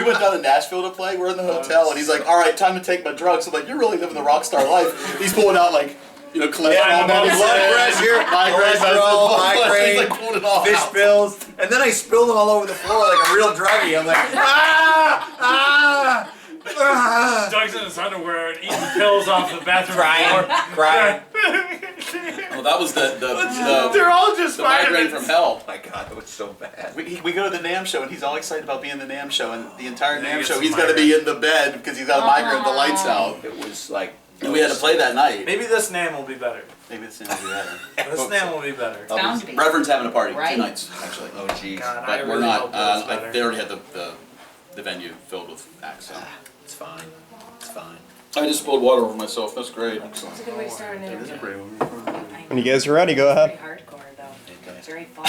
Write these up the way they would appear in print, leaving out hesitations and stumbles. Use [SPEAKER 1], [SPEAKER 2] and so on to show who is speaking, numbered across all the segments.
[SPEAKER 1] went down to Nashville to play. We're in the hotel, and he's like, "All right, time to take my drugs." I'm like, "You're really living the rock star life." He's pulling out like, cholesterol medicine,
[SPEAKER 2] blood pressure, cholesterol, migraine,
[SPEAKER 1] he's like pulling it all
[SPEAKER 2] fish
[SPEAKER 1] out.
[SPEAKER 2] pills, and then I spilled them all over the floor like a real druggie. I'm like,
[SPEAKER 3] Doug's in his underwear and eating pills off the bathroom
[SPEAKER 2] crying.
[SPEAKER 1] Well, that was the
[SPEAKER 3] They're all just
[SPEAKER 1] the migraine
[SPEAKER 3] vitamins.
[SPEAKER 1] from hell.
[SPEAKER 2] Oh my God, that was so bad.
[SPEAKER 1] We go to the NAMM show, and he's all excited about being in the NAMM show, and the entire
[SPEAKER 3] Yeah,
[SPEAKER 1] NAMM
[SPEAKER 3] he
[SPEAKER 1] show,
[SPEAKER 3] gets
[SPEAKER 1] he's
[SPEAKER 3] some
[SPEAKER 1] got to be in the bed because he's got a migraine with the lights out.
[SPEAKER 2] It was like,
[SPEAKER 1] And we had to play that night.
[SPEAKER 3] Maybe this NAMM will be better.
[SPEAKER 1] Maybe the NAMM will be better.
[SPEAKER 3] This NAMM will be better.
[SPEAKER 4] Bound to be.
[SPEAKER 1] Reverend's having a party
[SPEAKER 4] Right.
[SPEAKER 1] 2 nights, actually.
[SPEAKER 2] oh geez,
[SPEAKER 3] God, I
[SPEAKER 1] But
[SPEAKER 3] really
[SPEAKER 1] we're not.
[SPEAKER 3] hope that it's better.
[SPEAKER 1] They already had the venue filled with acts. So.
[SPEAKER 2] it's fine. It's fine.
[SPEAKER 1] I just spilled water over myself. That's great.
[SPEAKER 2] Excellent.
[SPEAKER 4] It's a good way to start an
[SPEAKER 1] It is a
[SPEAKER 4] interview.
[SPEAKER 1] great one.
[SPEAKER 5] When you guys are ready, go ahead.
[SPEAKER 4] It's very hardcore though. It's very fun.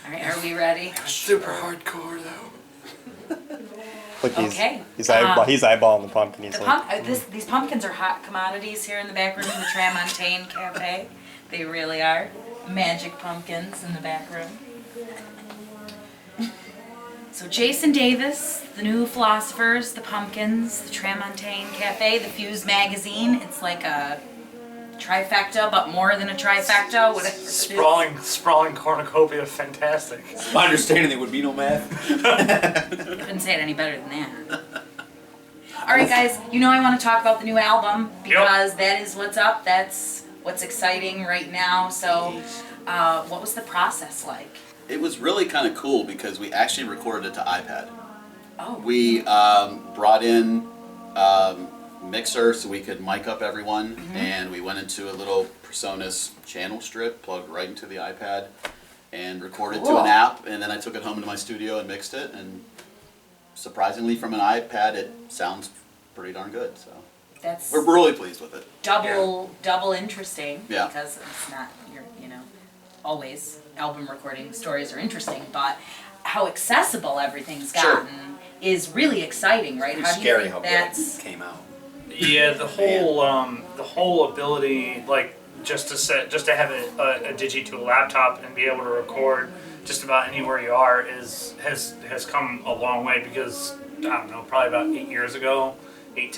[SPEAKER 4] Alright, are we ready?
[SPEAKER 1] Super hardcore though.
[SPEAKER 5] Look, he's
[SPEAKER 4] Okay.
[SPEAKER 5] he's eyeballing the pumpkin. He's
[SPEAKER 4] The
[SPEAKER 5] like,
[SPEAKER 4] these pumpkins are hot commodities here in the back room in the Tramontaine Cafe. They really are. Magic pumpkins in the back room. So Jason Davis, the new Philosophers, the Pumpkins, the Tramontaine Cafe, the Fuze magazine. It's like a trifecta, but more than a trifecta. Whatever it is.
[SPEAKER 3] Sprawling cornucopia, fantastic.
[SPEAKER 2] My understanding there would be no math.
[SPEAKER 4] Couldn't say it any better than that. All right, guys. You know I want to talk about the new album because that is what's up. That's what's exciting right now. So, what was the process like?
[SPEAKER 1] It was really kind of cool because we actually recorded it to iPad.
[SPEAKER 4] Oh.
[SPEAKER 1] We brought in mixer so we could mic up everyone, and we went into a little PreSonus channel strip plugged right into the iPad and recorded to an app, and then I took it home to my studio and mixed it, and surprisingly from an iPad it sounds pretty darn good. So
[SPEAKER 4] That's
[SPEAKER 1] we're really pleased with it.
[SPEAKER 4] double interesting.
[SPEAKER 1] Yeah.
[SPEAKER 4] Because it's not always album recording stories are interesting, but how accessible everything's
[SPEAKER 1] Sure.
[SPEAKER 4] gotten is really exciting, right?
[SPEAKER 2] It's
[SPEAKER 4] How do you
[SPEAKER 2] scary
[SPEAKER 4] think
[SPEAKER 2] how
[SPEAKER 4] that's
[SPEAKER 2] good it came out.
[SPEAKER 3] Yeah, the whole ability, like just to have a digi to a laptop and be able to record just about anywhere you are has come a long way because I don't know, probably about 10 years ago, we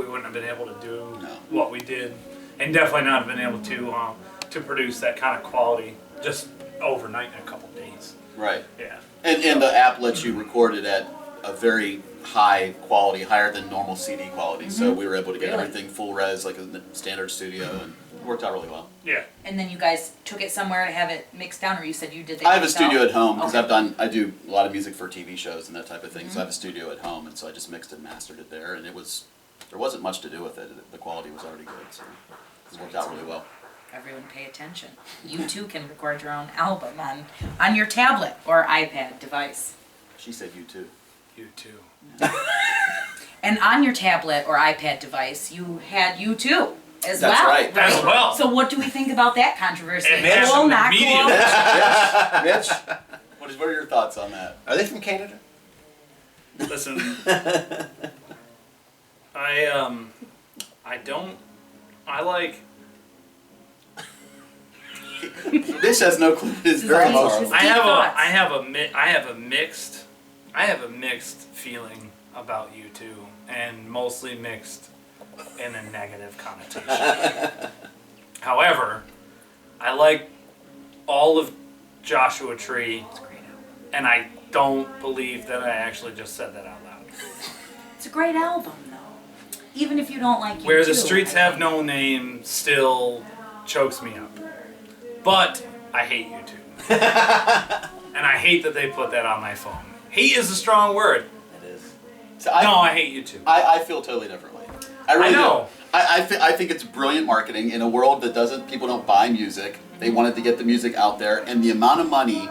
[SPEAKER 3] wouldn't have been able to do what we did, and definitely not have been able to produce that kind of quality just overnight in a couple days.
[SPEAKER 1] Right.
[SPEAKER 3] Yeah.
[SPEAKER 1] And the app lets you record it at a very high quality, higher than normal CD quality. So we were able to get
[SPEAKER 4] Really?
[SPEAKER 1] everything full res like a standard studio, and it worked out really well.
[SPEAKER 3] Yeah.
[SPEAKER 4] And then you guys took it somewhere to have it mixed down, or you said you did that
[SPEAKER 1] I have a
[SPEAKER 4] yourself?
[SPEAKER 1] studio at home because
[SPEAKER 4] Okay.
[SPEAKER 1] I do a lot of music for TV shows and that type of thing. So I have a studio at home, and so I just mixed and mastered it there, and there wasn't much to do with it. The quality was already good, so it worked out really well.
[SPEAKER 4] Everyone pay attention. You too can record your own album on your tablet or iPad device.
[SPEAKER 1] She said you too.
[SPEAKER 3] You too.
[SPEAKER 4] And on your tablet or iPad device, you had U2 as
[SPEAKER 1] That's
[SPEAKER 4] well.
[SPEAKER 1] right.
[SPEAKER 3] As well.
[SPEAKER 4] So what do we think about that controversy?
[SPEAKER 3] It matched
[SPEAKER 4] Cool,
[SPEAKER 3] them
[SPEAKER 4] not cool?
[SPEAKER 3] immediately.
[SPEAKER 1] Mitch, what are your thoughts on that?
[SPEAKER 2] Are they from Canada?
[SPEAKER 3] Listen, I like.
[SPEAKER 1] Mitch has no clue. It's very
[SPEAKER 4] His
[SPEAKER 1] emotional.
[SPEAKER 4] deep thoughts.
[SPEAKER 3] I have a mixed feeling about U2, and mostly mixed in a negative connotation. However, I like all of Joshua Tree, and I don't believe that I actually just said that out loud.
[SPEAKER 4] It's a great album, though. Even if you don't like U2.
[SPEAKER 3] Where the Streets
[SPEAKER 4] I
[SPEAKER 3] Have
[SPEAKER 4] think.
[SPEAKER 3] No Name still chokes me up. But I hate U2. And I hate that they put that on my phone. Hate is a strong word.
[SPEAKER 1] It is. So
[SPEAKER 3] I hate U2.
[SPEAKER 1] I feel totally differently. I really
[SPEAKER 3] know.
[SPEAKER 1] do. I think it's brilliant marketing in a world that people don't buy music. They wanted to get the music out there, and the amount of money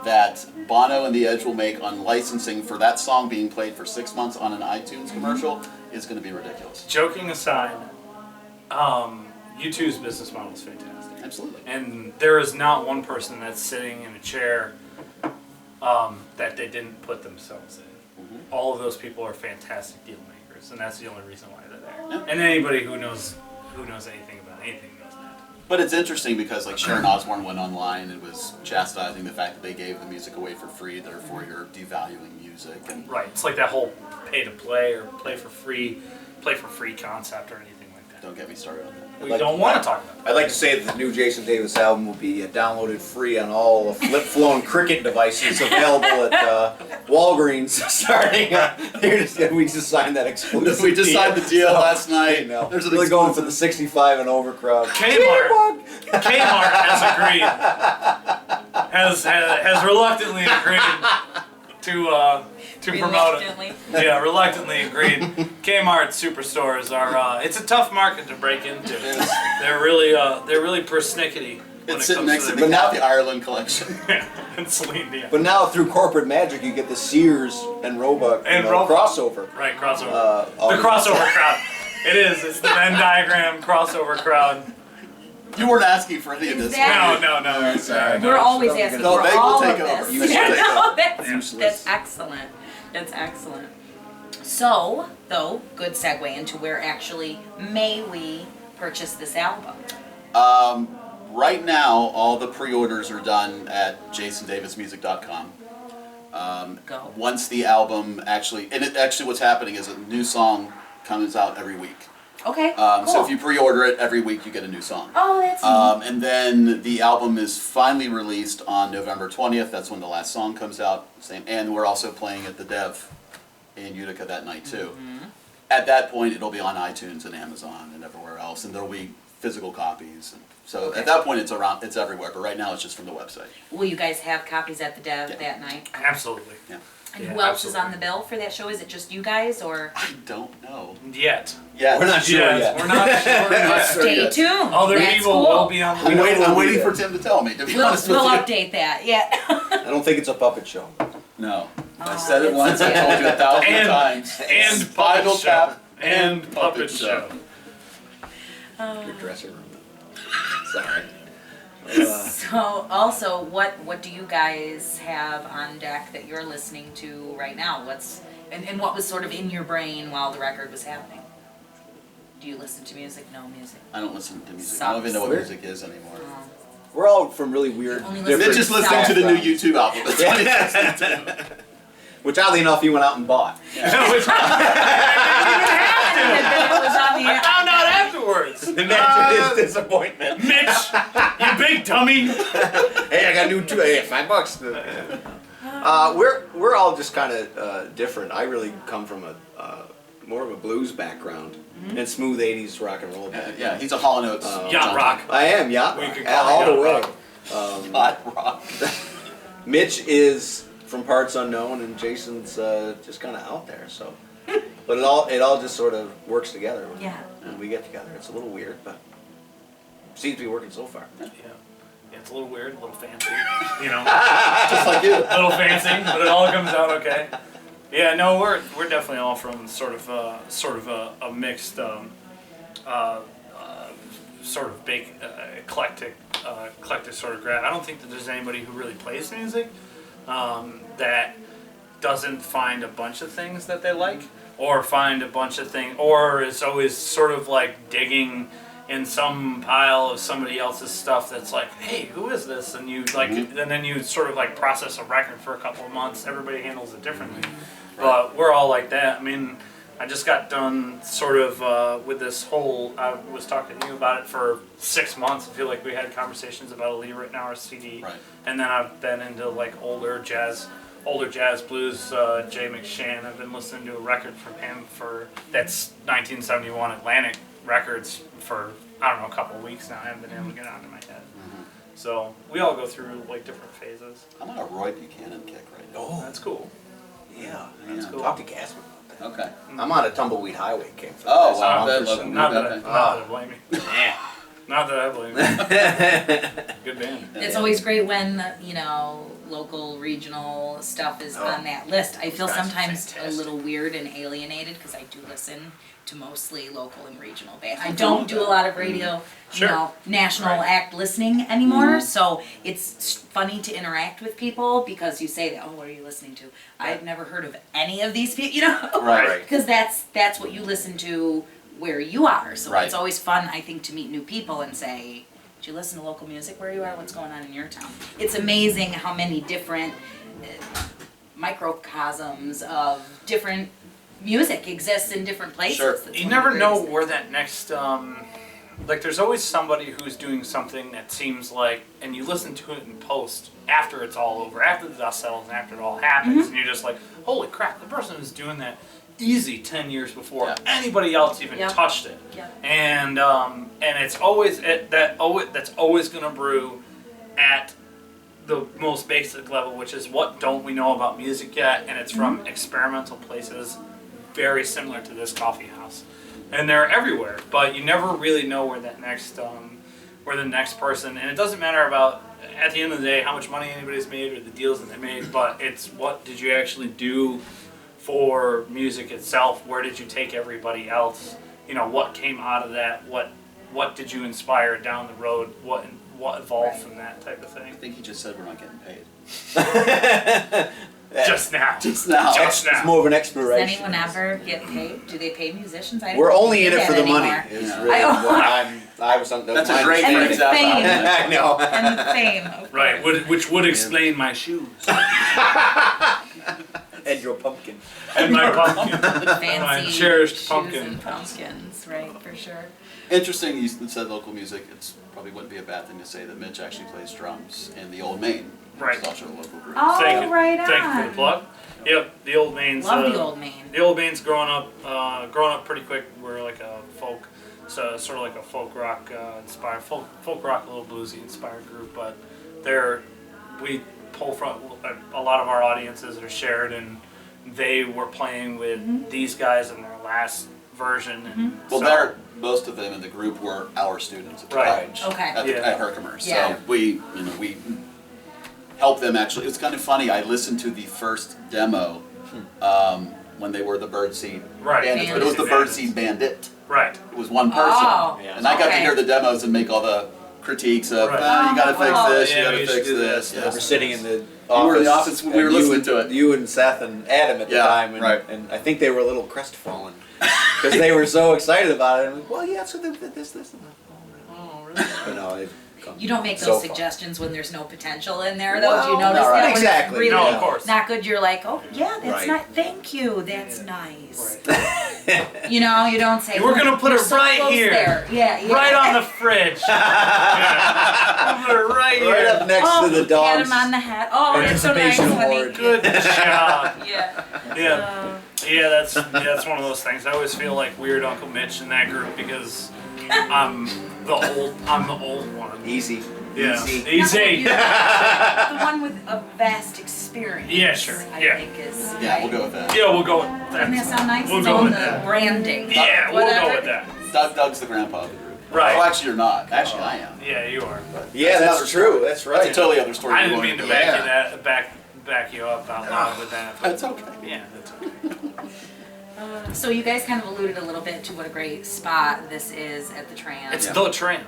[SPEAKER 1] that Bono and The Edge will make on licensing for that song being played for 6 months on an iTunes commercial is going to be ridiculous.
[SPEAKER 3] Joking aside, U2's business model is fantastic.
[SPEAKER 1] Absolutely.
[SPEAKER 3] And there is not one person that's sitting in a chair that they didn't put themselves in. All of those people are fantastic deal makers, and that's the only reason why they're there.
[SPEAKER 1] Yeah.
[SPEAKER 3] And anybody who knows anything about anything knows that.
[SPEAKER 1] But it's interesting because like Sharon Osbourne went online and was chastising the fact that they gave the music away for free, therefore you're devaluing music. And
[SPEAKER 3] Right. It's like that whole pay to play or play for free concept or anything like that.
[SPEAKER 1] don't get me started on that.
[SPEAKER 3] We don't want to talk about
[SPEAKER 2] I'd like to say that the new Jason Davis album will be downloaded free on all flip-phone cricket devices available at Walgreens starting. We just signed that exclusive.
[SPEAKER 1] We just signed the deal
[SPEAKER 2] So,
[SPEAKER 1] last night.
[SPEAKER 2] you know,
[SPEAKER 1] There's an
[SPEAKER 2] really going for
[SPEAKER 1] exclusive.
[SPEAKER 2] the 65 and over crowd.
[SPEAKER 3] Kmart has agreed, has reluctantly agreed to promote it.
[SPEAKER 4] Reluctantly.
[SPEAKER 3] Yeah, reluctantly agreed. Kmart superstores are it's a tough market to break into. They're really persnickety when
[SPEAKER 1] It's
[SPEAKER 3] it
[SPEAKER 1] sitting
[SPEAKER 3] comes
[SPEAKER 1] next
[SPEAKER 3] to
[SPEAKER 1] to
[SPEAKER 3] the
[SPEAKER 1] the Kathy Ireland collection.
[SPEAKER 3] and Celine Dion.
[SPEAKER 2] But now through corporate magic, you get the Sears and Roebuck crossover.
[SPEAKER 3] Right, crossover.
[SPEAKER 2] Oh,
[SPEAKER 3] The crossover crowd. It is. It's the Venn diagram crossover crowd.
[SPEAKER 1] You weren't asking for any of this.
[SPEAKER 4] That-
[SPEAKER 3] No. Sorry.
[SPEAKER 4] We're always asking
[SPEAKER 1] No,
[SPEAKER 4] for
[SPEAKER 1] they will
[SPEAKER 4] all
[SPEAKER 1] take
[SPEAKER 4] of
[SPEAKER 1] it over.
[SPEAKER 4] this.
[SPEAKER 1] You should
[SPEAKER 4] Yeah,
[SPEAKER 1] take
[SPEAKER 4] no,
[SPEAKER 1] it
[SPEAKER 4] that's excellent. That's excellent. So, though, good segue into where actually may we purchase this album?
[SPEAKER 1] Right now, all the pre-orders are done at jasondavismusic.com.
[SPEAKER 4] Go.
[SPEAKER 1] Once the album actually what's happening is a new song comes out every week.
[SPEAKER 4] Okay, cool.
[SPEAKER 1] So if you pre-order it, every week you get a new song.
[SPEAKER 4] Oh, that's neat.
[SPEAKER 1] And then the album is finally released on November 20th. That's when the last song comes out. And we're also playing at the Dev in Utica that night too.
[SPEAKER 4] Mm-hmm.
[SPEAKER 1] At that point, it'll be on iTunes and Amazon and everywhere else, and there'll be physical copies. And so
[SPEAKER 4] Okay.
[SPEAKER 1] at that point, it's everywhere. But right now, it's just from the website.
[SPEAKER 4] Will you guys have copies at the Dev
[SPEAKER 1] Yeah.
[SPEAKER 4] that night?
[SPEAKER 3] Absolutely.
[SPEAKER 1] Yeah.
[SPEAKER 4] And
[SPEAKER 3] Yeah,
[SPEAKER 4] who else is
[SPEAKER 3] absolutely.
[SPEAKER 4] on the bill for that show? Is it just you guys or?
[SPEAKER 1] I don't know.
[SPEAKER 3] Yet.
[SPEAKER 1] Yeah,
[SPEAKER 2] We're not sure
[SPEAKER 3] Yes,
[SPEAKER 2] yet.
[SPEAKER 3] we're not sure yet.
[SPEAKER 4] Stay tuned.
[SPEAKER 3] Other
[SPEAKER 4] That's
[SPEAKER 3] people
[SPEAKER 4] cool.
[SPEAKER 3] will be on the
[SPEAKER 1] I'm waiting for Tim to tell me. To be
[SPEAKER 4] We'll
[SPEAKER 1] honest with
[SPEAKER 4] we'll
[SPEAKER 1] you.
[SPEAKER 4] update that. Yeah.
[SPEAKER 2] I don't think it's a puppet show.
[SPEAKER 1] No, I
[SPEAKER 4] Oh,
[SPEAKER 1] said it
[SPEAKER 4] it's-
[SPEAKER 1] once. I told you 1,000
[SPEAKER 3] And-
[SPEAKER 1] times.
[SPEAKER 3] and
[SPEAKER 1] Spinal
[SPEAKER 3] puppet show.
[SPEAKER 1] Tap
[SPEAKER 3] And puppet show.
[SPEAKER 2] Your dressing room. Sorry.
[SPEAKER 4] So also, what do you guys have on deck that you're listening to right now? And what was sort of in your brain while the record was happening? Do you listen to music? No music.
[SPEAKER 1] I don't listen to music. I don't even know what music is anymore.
[SPEAKER 2] We're all from really weird,
[SPEAKER 4] Only
[SPEAKER 2] different
[SPEAKER 1] Mitch is listening to the new
[SPEAKER 2] backgrounds.
[SPEAKER 1] YouTube album. That's what he's listening to.
[SPEAKER 2] Which oddly enough, he went out and bought.
[SPEAKER 3] I found out afterwards.
[SPEAKER 2] Imagine his disappointment.
[SPEAKER 3] Mitch, you big dummy.
[SPEAKER 2] Hey, I got a new $5. We're all just kind of different. I really come from a more of a blues background and smooth '80s rock and roll background.
[SPEAKER 1] Yeah, he's a Hall & Oates.
[SPEAKER 3] Yacht rock.
[SPEAKER 2] I am, yeah,
[SPEAKER 3] We could call
[SPEAKER 2] all
[SPEAKER 3] it
[SPEAKER 2] the
[SPEAKER 3] yacht
[SPEAKER 2] way.
[SPEAKER 3] rock.
[SPEAKER 1] Yacht rock.
[SPEAKER 2] Mitch is from parts unknown, and Jason's just kind of out there. So, but it all just sort of works together
[SPEAKER 4] Yeah.
[SPEAKER 2] when we get together. It's a little weird, but seems to be working so far.
[SPEAKER 3] Yeah. It's a little weird, a little fancy, you know,
[SPEAKER 1] Just like you.
[SPEAKER 3] a little fancy, but it all comes out okay. Yeah, no, we're definitely all from sort of a mixed, sort of big, eclectic sort of grad. I don't think that there's anybody who really plays music that doesn't find a bunch of things that they like, or find a bunch of things, or is always sort of like digging in some pile of somebody else's stuff that's like, hey, who is this? And you like, and then you sort of like process a record for a couple of months. Everybody handles it differently, but we're all like that. I mean, I just got done sort of with this whole. I was talking to you about it for 6 months. I feel like we had conversations about a Lee Ritenour CD,
[SPEAKER 1] Right.
[SPEAKER 3] and then I've been into like older jazz blues. Jay McShann. I've been listening to a record from him that's 1971 Atlantic Records for I don't know a couple of weeks now. I haven't been able to get it out of my head. So we all go through like different phases.
[SPEAKER 1] I'm on a Roy Buchanan kick right now.
[SPEAKER 2] Oh,
[SPEAKER 3] That's cool.
[SPEAKER 2] yeah.
[SPEAKER 1] That's
[SPEAKER 3] cool.
[SPEAKER 2] Talk to Casper about that.
[SPEAKER 1] Okay.
[SPEAKER 2] I'm on a Tumbleweed Highway kick.
[SPEAKER 1] Oh, wow.
[SPEAKER 3] Not
[SPEAKER 1] That
[SPEAKER 2] that-
[SPEAKER 1] look-
[SPEAKER 3] Not that
[SPEAKER 1] okay.
[SPEAKER 3] I blame you.
[SPEAKER 2] Yeah.
[SPEAKER 3] Not that I blame you. Good band.
[SPEAKER 4] It's always great when, local, regional stuff is on that list. I feel
[SPEAKER 3] Those guys are
[SPEAKER 4] sometimes a
[SPEAKER 3] fantastic.
[SPEAKER 4] little weird and alienated because I do listen to mostly local and regional bands. I don't do a lot of radio,
[SPEAKER 3] Sure.
[SPEAKER 4] national
[SPEAKER 3] Right.
[SPEAKER 4] act listening anymore. So it's funny to interact with people because you say that, oh, what are you listening to? I've never heard of any of these people,
[SPEAKER 1] Right.
[SPEAKER 4] because that's what you listen to where you are. So
[SPEAKER 1] Right.
[SPEAKER 4] it's always fun, I think, to meet new people and say, Do you listen to local music where you are? What's going on in your town? It's amazing how many different microcosms of different music exists in different places.
[SPEAKER 1] Sure.
[SPEAKER 4] That's
[SPEAKER 3] You
[SPEAKER 4] one of
[SPEAKER 3] never
[SPEAKER 4] the
[SPEAKER 3] know
[SPEAKER 4] greatest
[SPEAKER 3] where
[SPEAKER 4] things.
[SPEAKER 3] that next, like there's always somebody who's doing something that seems like, and you listen to it in post after it's all over, after the dust settles and after it all happens, and you're just like, holy crap, the person who's doing that easy 10 years before
[SPEAKER 1] Yeah.
[SPEAKER 3] anybody else even
[SPEAKER 4] Yep.
[SPEAKER 3] touched it.
[SPEAKER 4] Yep.
[SPEAKER 3] And it's always, that's always gonna brew at the most basic level, which is what don't we know about music yet, and it's from experimental places very similar to this coffee house, and they're everywhere, but you never really know where that next where the next person, and it doesn't matter about at the end of the day how much money anybody's made or the deals that they made, but it's what did you actually do for music itself, where did you take everybody else, you know, what came out of that, what did you inspire down the road, what evolved
[SPEAKER 4] Right.
[SPEAKER 3] from that type of
[SPEAKER 1] I
[SPEAKER 3] thing.
[SPEAKER 1] think he just said we're not getting paid.
[SPEAKER 3] Just now.
[SPEAKER 1] Just now.
[SPEAKER 3] Just
[SPEAKER 2] It's
[SPEAKER 3] now.
[SPEAKER 2] more of an
[SPEAKER 4] Does
[SPEAKER 2] exploration.
[SPEAKER 4] anyone ever get paid? Do they pay musicians? I didn't
[SPEAKER 2] We're
[SPEAKER 4] think
[SPEAKER 2] only
[SPEAKER 4] they
[SPEAKER 2] in
[SPEAKER 4] did
[SPEAKER 2] it for
[SPEAKER 4] that
[SPEAKER 2] the money.
[SPEAKER 4] anymore.
[SPEAKER 2] Is
[SPEAKER 1] Yeah.
[SPEAKER 2] really
[SPEAKER 4] I-
[SPEAKER 2] what I was.
[SPEAKER 1] That's a
[SPEAKER 2] my
[SPEAKER 1] great
[SPEAKER 4] And the
[SPEAKER 2] understanding.
[SPEAKER 1] phrase out
[SPEAKER 4] fame.
[SPEAKER 2] I know.
[SPEAKER 4] And the fame. Of
[SPEAKER 3] Right,
[SPEAKER 4] course.
[SPEAKER 3] which would explain my shoes
[SPEAKER 2] And your pumpkin.
[SPEAKER 3] and my pumpkin.
[SPEAKER 4] Fancy
[SPEAKER 3] My cherished
[SPEAKER 4] shoes
[SPEAKER 3] pumpkin.
[SPEAKER 4] and pumpkins, right, for sure.
[SPEAKER 1] Interesting you said local music. It's probably wouldn't be a bad thing to say that Mitch actually plays drums in the Old Main.
[SPEAKER 3] Right.
[SPEAKER 1] It's also a local group.
[SPEAKER 4] Oh,
[SPEAKER 3] Thank you.
[SPEAKER 4] right
[SPEAKER 3] Thank you for the
[SPEAKER 4] on.
[SPEAKER 3] plug. Yep, the Old Main's.
[SPEAKER 4] Love the Old Main.
[SPEAKER 3] The Old Main's growing up pretty quick. We're like a folk, so sort of like a folk rock inspired, folk rock, a little bluesy inspired group. But we pull from a lot of our audiences are shared, and they were playing with these guys in their last version. And
[SPEAKER 1] Well, most of them in the group were our students at the
[SPEAKER 3] Right.
[SPEAKER 1] college.
[SPEAKER 4] Okay.
[SPEAKER 1] At,
[SPEAKER 3] Yeah.
[SPEAKER 1] at Herkimer.
[SPEAKER 4] Yeah.
[SPEAKER 1] So we helped them actually. It's kind of funny. I listened to the first demo when they were the Birdseed
[SPEAKER 3] Right.
[SPEAKER 1] Bandits, but it was the
[SPEAKER 3] Bandits.
[SPEAKER 1] Birdseed Bandit.
[SPEAKER 3] Right.
[SPEAKER 1] It was one person,
[SPEAKER 4] Oh,
[SPEAKER 1] and I got to
[SPEAKER 4] okay.
[SPEAKER 1] hear the demos and make all the critiques of,
[SPEAKER 3] Right.
[SPEAKER 1] you got to fix
[SPEAKER 4] Oh,
[SPEAKER 1] this,
[SPEAKER 3] yeah,
[SPEAKER 1] you got
[SPEAKER 3] we
[SPEAKER 1] to
[SPEAKER 3] should
[SPEAKER 1] fix
[SPEAKER 3] do
[SPEAKER 1] this.
[SPEAKER 3] this.
[SPEAKER 1] Yeah.
[SPEAKER 2] We're sitting in the
[SPEAKER 1] You were in the office when we were
[SPEAKER 2] and
[SPEAKER 1] listening to it.
[SPEAKER 2] You and Seth and Adam at the
[SPEAKER 1] Yeah,
[SPEAKER 2] time, and,
[SPEAKER 1] right.
[SPEAKER 2] and I think they were a little crestfallen because they were so excited about it. I'm like, well, yeah, so this, and that.
[SPEAKER 3] Oh, really?
[SPEAKER 2] But no, they've come
[SPEAKER 4] You don't make
[SPEAKER 2] so
[SPEAKER 4] those
[SPEAKER 2] far.
[SPEAKER 4] suggestions when there's no potential in there, though. Do you
[SPEAKER 2] Well,
[SPEAKER 4] notice
[SPEAKER 1] no, right.
[SPEAKER 4] that when
[SPEAKER 2] Exactly.
[SPEAKER 4] it's really
[SPEAKER 3] No, of course.
[SPEAKER 4] not good? You're like, oh yeah, that's
[SPEAKER 2] Right.
[SPEAKER 4] not. Thank you. That's nice.
[SPEAKER 3] Right.
[SPEAKER 4] You know, you don't say.
[SPEAKER 3] We're gonna put
[SPEAKER 4] "You're
[SPEAKER 3] it
[SPEAKER 4] so
[SPEAKER 3] right
[SPEAKER 4] close
[SPEAKER 3] here."
[SPEAKER 4] there." Yeah, yeah.
[SPEAKER 3] Right on the fridge. Yeah. We'll put it right here.
[SPEAKER 2] Right up next
[SPEAKER 4] Oh,
[SPEAKER 2] to the
[SPEAKER 4] pat
[SPEAKER 2] dogs.
[SPEAKER 4] him on the head. Oh, that's so nice,
[SPEAKER 2] Participation
[SPEAKER 4] honey.
[SPEAKER 2] award.
[SPEAKER 3] Good job.
[SPEAKER 4] Yeah.
[SPEAKER 3] Yeah. Yeah, that's one of those things. I always feel like weird Uncle Mitch in that group because I'm the old one.
[SPEAKER 2] Easy.
[SPEAKER 3] Yeah.
[SPEAKER 2] Easy.
[SPEAKER 3] Easy.
[SPEAKER 4] The one with a vast experience.
[SPEAKER 3] Yeah, sure.
[SPEAKER 4] I
[SPEAKER 3] Yeah.
[SPEAKER 4] think is.
[SPEAKER 1] Yeah, we'll go with that.
[SPEAKER 3] Yeah, we'll go with
[SPEAKER 4] Doesn't that sound nice?
[SPEAKER 3] We'll
[SPEAKER 4] It's
[SPEAKER 3] go
[SPEAKER 4] on
[SPEAKER 3] with
[SPEAKER 4] the
[SPEAKER 3] that.
[SPEAKER 4] branding.
[SPEAKER 3] Yeah, we'll
[SPEAKER 4] Whatever.
[SPEAKER 3] go with that.
[SPEAKER 1] Doug's the grandpa of the group.
[SPEAKER 3] Right.
[SPEAKER 1] Oh, actually, you're not. Actually, I am.
[SPEAKER 3] Yeah, you are.
[SPEAKER 1] But
[SPEAKER 2] Yeah,
[SPEAKER 1] another
[SPEAKER 2] that's true.
[SPEAKER 1] story.
[SPEAKER 2] That's right.
[SPEAKER 1] That's a totally other story.
[SPEAKER 3] I
[SPEAKER 1] we
[SPEAKER 3] didn't
[SPEAKER 1] won't
[SPEAKER 3] mean to
[SPEAKER 1] go
[SPEAKER 3] back
[SPEAKER 1] into.
[SPEAKER 3] you back you up out loud with that.
[SPEAKER 1] That's okay.
[SPEAKER 3] Yeah, that's okay.
[SPEAKER 4] So you guys kind of alluded a little bit to what a great spot this is at the Tram.
[SPEAKER 3] It's
[SPEAKER 1] Yeah.
[SPEAKER 3] the tram.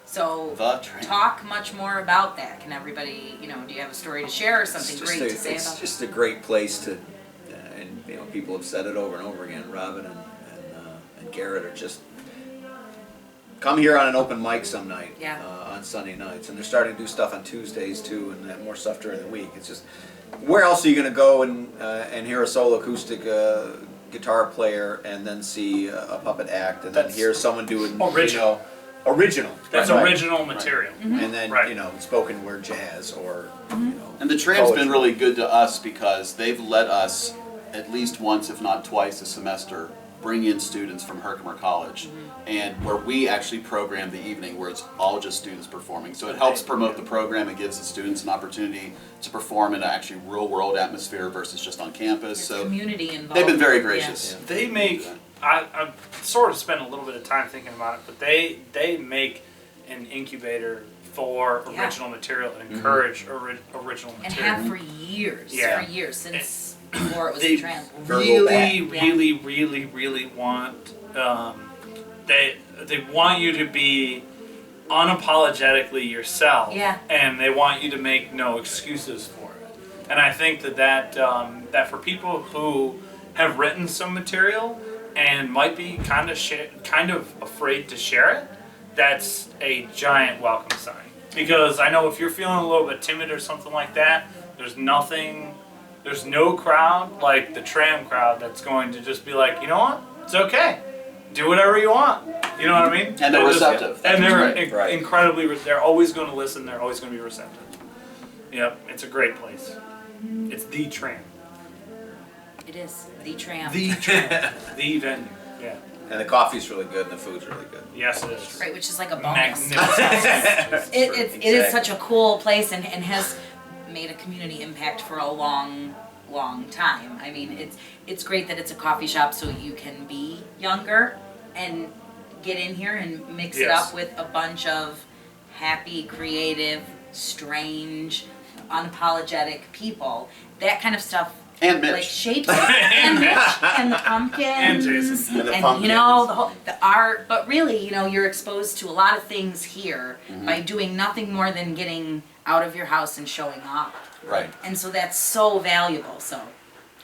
[SPEAKER 4] So
[SPEAKER 1] The Tram.
[SPEAKER 4] talk much more about that. Can everybody, do you have a story to share or something great to say
[SPEAKER 2] It's
[SPEAKER 4] about
[SPEAKER 2] just a great place to, and people have said it over and over again. Robin and Garrett are just come here on an open mic some night.
[SPEAKER 4] Yeah.
[SPEAKER 2] On Sunday nights, and they're starting to do stuff on Tuesdays too, and have more stuff during the week. It's just where else are you going to go and hear a solo acoustic guitar player and then see a puppet act and then
[SPEAKER 3] That's
[SPEAKER 2] hear someone doing
[SPEAKER 3] original.
[SPEAKER 2] original.
[SPEAKER 3] That's
[SPEAKER 2] right.
[SPEAKER 3] original material.
[SPEAKER 2] And then
[SPEAKER 3] Right.
[SPEAKER 2] spoken word jazz or
[SPEAKER 1] And the Tram's
[SPEAKER 2] poetry.
[SPEAKER 1] been really good to us because they've let us at least once, if not twice, a semester bring in students from Herkimer College, and where we actually program the evening where it's all just students performing. So it helps promote the program. It gives the students an opportunity to perform in an actually real world atmosphere versus just on campus.
[SPEAKER 4] It's
[SPEAKER 1] So
[SPEAKER 4] community involved.
[SPEAKER 1] they've been very gracious.
[SPEAKER 2] Yeah.
[SPEAKER 3] They make. I sort of spent a little bit of time thinking about it, but they make an incubator for
[SPEAKER 4] Yeah.
[SPEAKER 3] original material and encourage original
[SPEAKER 4] And
[SPEAKER 3] material.
[SPEAKER 4] have for years.
[SPEAKER 3] Yeah.
[SPEAKER 4] For years since before it was
[SPEAKER 3] They
[SPEAKER 4] the Tram.
[SPEAKER 3] really want they want you to be unapologetically yourself.
[SPEAKER 4] Yeah.
[SPEAKER 3] And they want you to make no excuses for it. And I think that for people who have written some material and might be kind of afraid to share it, that's a giant welcome sign. Because I know if you're feeling a little bit timid or something like that, there's no crowd like the tram crowd that's going to just be like, you know what, it's okay, do whatever you want. You know what I mean?
[SPEAKER 1] And they're receptive.
[SPEAKER 3] And they're
[SPEAKER 2] Right.
[SPEAKER 3] incredibly, they're always going to listen, they're always going to be receptive. Yep, it's a great place. It's the tram.
[SPEAKER 4] It is the tram.
[SPEAKER 3] The tram. The venue. Yeah.
[SPEAKER 2] And the coffee's really good and the food's really good.
[SPEAKER 3] Yes, it is.
[SPEAKER 4] Right, which is like a bonus.
[SPEAKER 3] Magnificent.
[SPEAKER 4] It is such a cool place and has made a community impact for a long time. I mean, it's great that it's a coffee shop so you can be younger and get in here and mix it
[SPEAKER 3] Yes.
[SPEAKER 4] up with a bunch of happy, creative, strange, unapologetic people. That kind of stuff
[SPEAKER 1] And Mitch.
[SPEAKER 4] like shapes and Mitch and the pumpkins
[SPEAKER 3] And Jason.
[SPEAKER 1] And the
[SPEAKER 4] you know
[SPEAKER 1] pumpkins.
[SPEAKER 4] the art, but really, you know, you're exposed to a lot of things here by doing nothing more than getting out of your house and showing up.
[SPEAKER 1] Right.
[SPEAKER 4] And so that's so valuable. So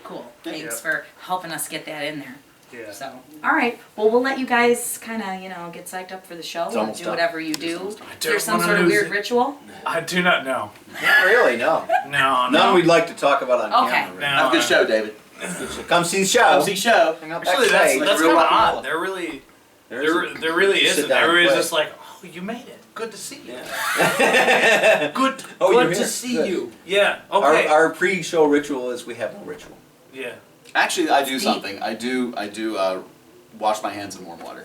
[SPEAKER 4] cool. Thanks
[SPEAKER 3] Yeah.
[SPEAKER 4] for helping us get that in there.
[SPEAKER 3] Yeah.
[SPEAKER 4] So, all right. Well, we'll let you guys kind of, you know, get psyched up for the show
[SPEAKER 1] It's
[SPEAKER 4] and
[SPEAKER 1] almost
[SPEAKER 4] do
[SPEAKER 1] done.
[SPEAKER 4] whatever you
[SPEAKER 1] It's
[SPEAKER 4] do.
[SPEAKER 1] almost done.
[SPEAKER 4] Is there some
[SPEAKER 3] wanna
[SPEAKER 4] sort of
[SPEAKER 3] lose
[SPEAKER 4] weird
[SPEAKER 3] it.
[SPEAKER 4] ritual?
[SPEAKER 3] I do not know.
[SPEAKER 2] Not really, no.
[SPEAKER 3] No,
[SPEAKER 2] None we'd like to talk about on
[SPEAKER 4] Okay.
[SPEAKER 2] camera.
[SPEAKER 3] No.
[SPEAKER 1] Have a good show, David.
[SPEAKER 2] Come see the show.
[SPEAKER 1] Come see show.
[SPEAKER 2] Hang out
[SPEAKER 3] Actually,
[SPEAKER 2] backstage.
[SPEAKER 3] that's
[SPEAKER 1] real
[SPEAKER 3] kind of
[SPEAKER 1] rock and
[SPEAKER 3] odd.
[SPEAKER 1] roll.
[SPEAKER 3] There really
[SPEAKER 2] Sit
[SPEAKER 3] isn't.
[SPEAKER 2] down and
[SPEAKER 3] Everybody's
[SPEAKER 2] play.
[SPEAKER 3] just like, oh, you made it. Good to see you.
[SPEAKER 2] Yeah.
[SPEAKER 3] Good.
[SPEAKER 2] Oh, you're
[SPEAKER 3] good to
[SPEAKER 2] here.
[SPEAKER 3] see
[SPEAKER 2] Good.
[SPEAKER 3] you. Yeah. Okay.
[SPEAKER 2] Our pre-show ritual is we have no ritual.
[SPEAKER 3] yeah.
[SPEAKER 1] Actually, I do
[SPEAKER 4] Deep.
[SPEAKER 1] something. I do wash my hands in warm water.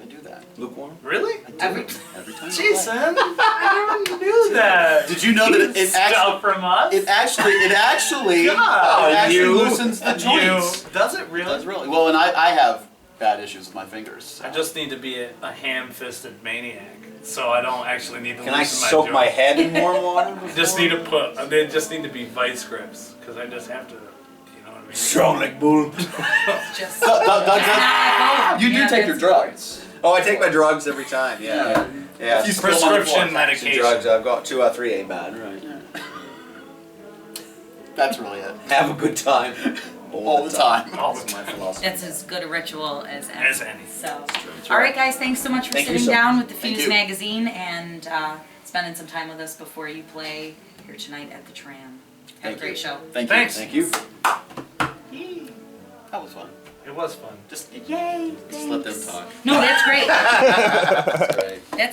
[SPEAKER 1] I do that.
[SPEAKER 2] Lukewarm?
[SPEAKER 3] Really?
[SPEAKER 1] I do
[SPEAKER 4] Every-
[SPEAKER 1] it every time. I
[SPEAKER 3] Jason,
[SPEAKER 1] play.
[SPEAKER 3] I never knew that.
[SPEAKER 1] Did you know that it
[SPEAKER 3] Stuff
[SPEAKER 1] actually
[SPEAKER 3] from us.
[SPEAKER 1] it actually
[SPEAKER 3] God.
[SPEAKER 2] You.
[SPEAKER 1] loosens the joints?
[SPEAKER 3] Does it really?
[SPEAKER 1] Does really well, and I have bad issues with my fingers. So.
[SPEAKER 3] I just need to be a ham-fisted maniac, so I don't actually need to.
[SPEAKER 2] Can I
[SPEAKER 3] loosen
[SPEAKER 2] soak my
[SPEAKER 3] joints.
[SPEAKER 2] head in warm water?
[SPEAKER 3] I just need to put. They just need to be vice grips, because I just have to. You know what I mean?
[SPEAKER 2] Strong like bull.
[SPEAKER 4] Just
[SPEAKER 1] You do take your drugs.
[SPEAKER 2] Oh, I take my drugs every time. Yeah. Yeah.
[SPEAKER 1] If you spill them on the floor,
[SPEAKER 3] Prescription
[SPEAKER 2] Some
[SPEAKER 3] medication.
[SPEAKER 2] drugs. I've got 2 out 3 ain't bad. Right.
[SPEAKER 1] That's really it.
[SPEAKER 2] Have a good time.
[SPEAKER 1] All the time.
[SPEAKER 3] All the
[SPEAKER 2] That's my
[SPEAKER 3] time.
[SPEAKER 2] philosophy.
[SPEAKER 4] That's as good a ritual as any.
[SPEAKER 3] As any.
[SPEAKER 4] So,
[SPEAKER 1] That's
[SPEAKER 4] all
[SPEAKER 1] right.
[SPEAKER 4] right, guys, thanks so much for
[SPEAKER 2] Thank you
[SPEAKER 4] sitting
[SPEAKER 2] so
[SPEAKER 4] down
[SPEAKER 2] much.
[SPEAKER 4] with the
[SPEAKER 1] Thank
[SPEAKER 4] Fuze
[SPEAKER 1] you.
[SPEAKER 4] magazine and spending some time with us before you play here tonight at the Tram. Have
[SPEAKER 2] Thank
[SPEAKER 4] a great
[SPEAKER 2] you.
[SPEAKER 4] show.
[SPEAKER 1] Thank you.
[SPEAKER 3] Thanks.
[SPEAKER 2] Thank you.
[SPEAKER 1] That was fun.
[SPEAKER 3] It was fun.
[SPEAKER 1] Just
[SPEAKER 4] Yay!
[SPEAKER 1] let them
[SPEAKER 4] thanks.
[SPEAKER 1] talk.
[SPEAKER 4] No, that's great.
[SPEAKER 1] That's great.
[SPEAKER 4] That's